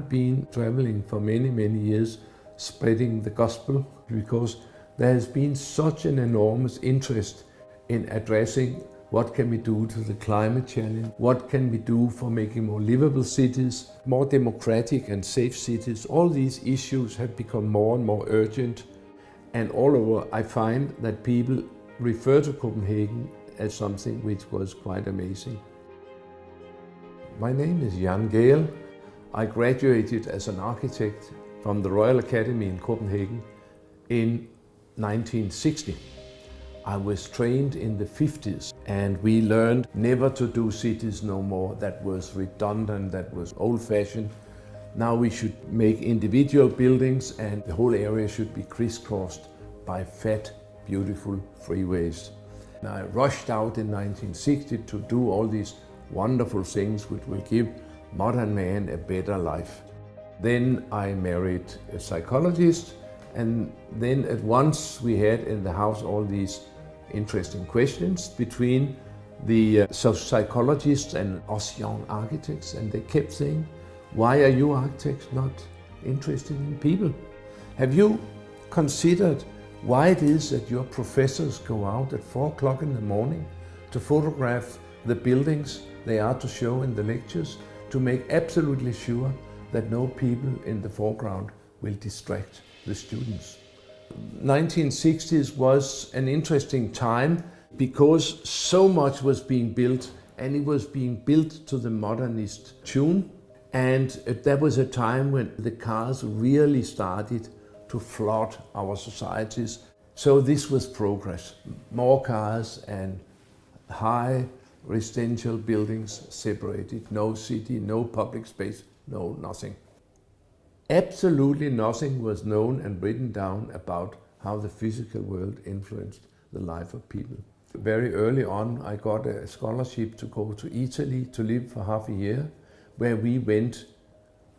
I've been traveling for many years spreading the gospel because there has been such an enormous interest in addressing what can we do to the climate challenge, what can we do for making more livable cities, more democratic and safe cities. All these issues have become more and more urgent, and all over I find that people refer to Copenhagen as something which was quite amazing. My name is Gehl. I graduated as an architect from the Royal Academy in Copenhagen in 1960. I was trained in the 50s and we learned never to do cities no more. That was redundant, that was old-fashioned. Now we should make individual buildings and the whole area should be crisscrossed by fat, beautiful freeways. And I rushed out in 1960 to do all these wonderful things which will give modern man a better life. Then I married a psychologist, and then at once we had in the house all these interesting questions between the psychologists and us young architects, and they kept saying, why are you architects not interested in people? Have you considered why it is that your professors go out at 4 o'clock in the morning to photograph the buildings they are to show in the lectures, to make absolutely sure that no people in the foreground will distract the students? 1960s was an interesting time because so much was being built, and it was being built to the modernist tune, and that was a time when the cars really started to flood our societies. So this was progress. More cars and high residential buildings separated, no city, no public space, no nothing. Absolutely nothing was known and written down about how the physical world influenced the life of people. Very early on, I got a scholarship to go to Italy to live for half a year, where we went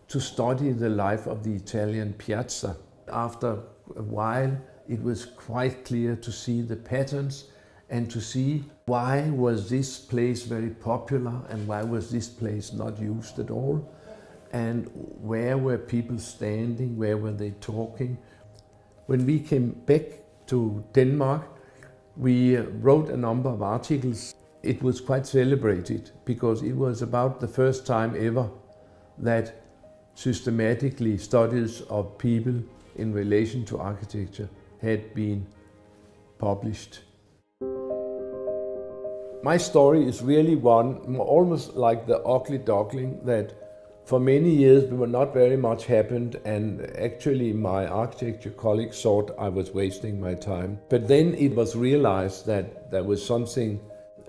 to study the life of the Italian piazza. After a while, it was quite clear to see the patterns and to see why was this place very popular and why was this place not used at all, and where were people standing, where were they talking. When we came back to Denmark, we wrote a number of articles. It was quite celebrated because it was about the first time ever that systematically studies of people in relation to architecture had been published. My story is really one almost like the ugly duckling, that for many years there were not very much happened, and actually my architecture colleagues thought I was wasting my time. But then it was realized that there was something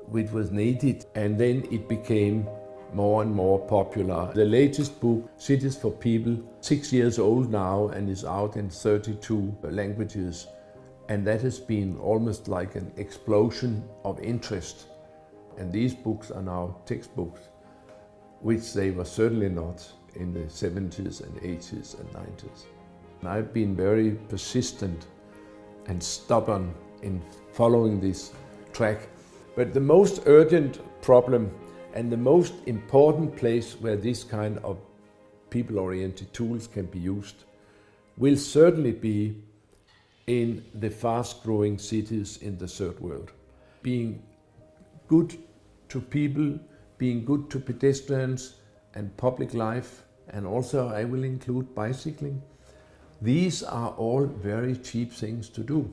which was needed, and then it became more and more popular. The latest book, Cities for People, 6 years old now and is out in 32 languages. And that has been almost like an explosion of interest. And these books are now textbooks, which they were certainly not in the 70s and 80s and 90s. And I've been very persistent and stubborn in following this track. But the most urgent problem and the most important place where this kind of people-oriented tools can be used will certainly be in the fast-growing cities in the third world. Being good to people, being good to pedestrians and public life, and also I will include bicycling. These are all very cheap things to do.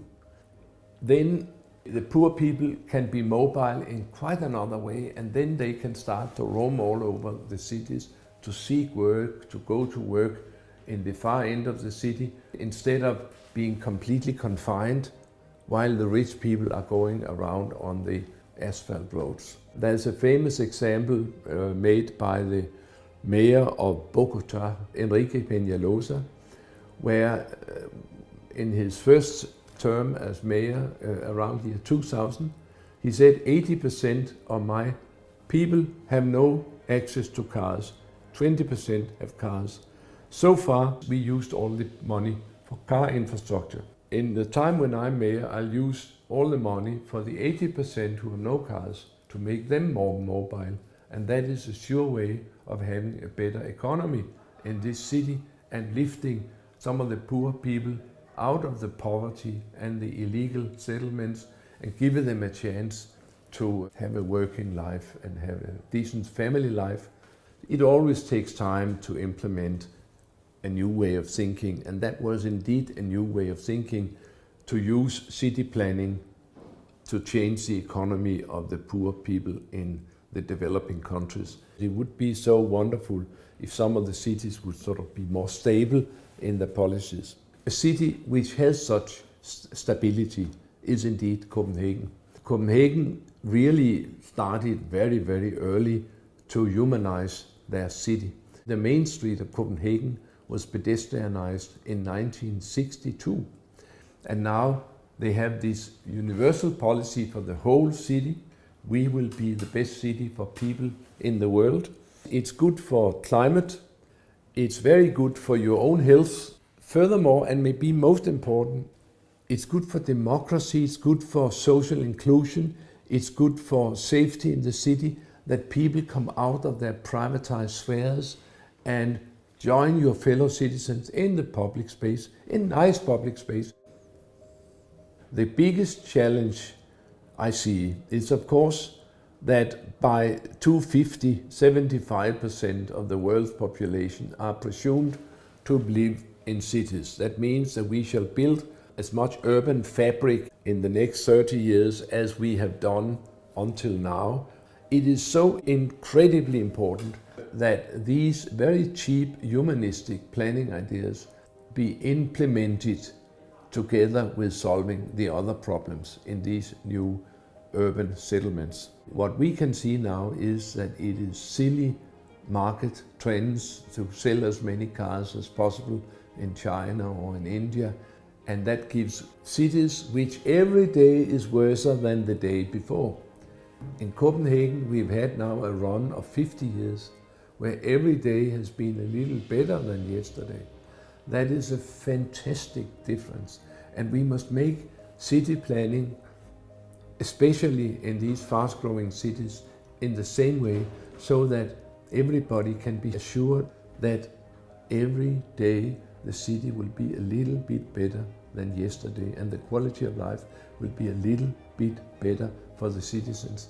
Then the poor people can be mobile in quite another way, and then they can start to roam all over the cities to seek work, to go to work in the far end of the city, instead of being completely confined while the rich people are going around on the asphalt roads. There's a famous example made by the mayor of Bogota, Enrique Peñalosa, where in his first term as mayor around year 2000, he said 80% of my people have no access to cars, 20% have cars. So far, we used all the money for car infrastructure. In the time when I'm mayor, I'll use all the money for the 80% who have no cars to make them more mobile. And that is a sure way of having a better economy in this city and lifting some of the poor people out of the poverty and the illegal settlements and giving them a chance to have a working life and have a decent family life. It always takes time to implement a new way of thinking, and that was indeed a new way of thinking, to use city planning to change the economy of the poor people in the developing countries. It would be so wonderful if some of the cities would sort of be more stable in their policies. A city which has such stability is indeed Copenhagen. Copenhagen really started very, very early to humanize their city. The main street of Copenhagen was pedestrianized in 1962. And now they have this universal policy for the whole city. We will be the best city for people in the world. It's good for climate. It's very good for your own health. Furthermore, and maybe most important, it's good for democracy, it's good for social inclusion, it's good for safety in the city, that people come out of their privatized spheres and join your fellow citizens in the public space, in nice public space. The biggest challenge I see is, of course, that by 2050, 75% of the world's population are presumed to live in cities. That means that we shall build as much urban fabric in the next 30 years as we have done until now. It is so incredibly important that these very cheap humanistic planning ideas be implemented together with solving the other problems in these new urban settlements. What we can see now is that it is silly market trends to sell as many cars as possible in China or in India, and that gives cities which every day is worse than the day before. In Copenhagen, we've had now a run of 50 years where every day has been a little better than yesterday. That is a fantastic difference, and we must make city planning, especially in these fast-growing cities, in the same way, so that everybody can be assured that every day the city will be a little bit better than yesterday, and the quality of life will be a little bit better for the citizens.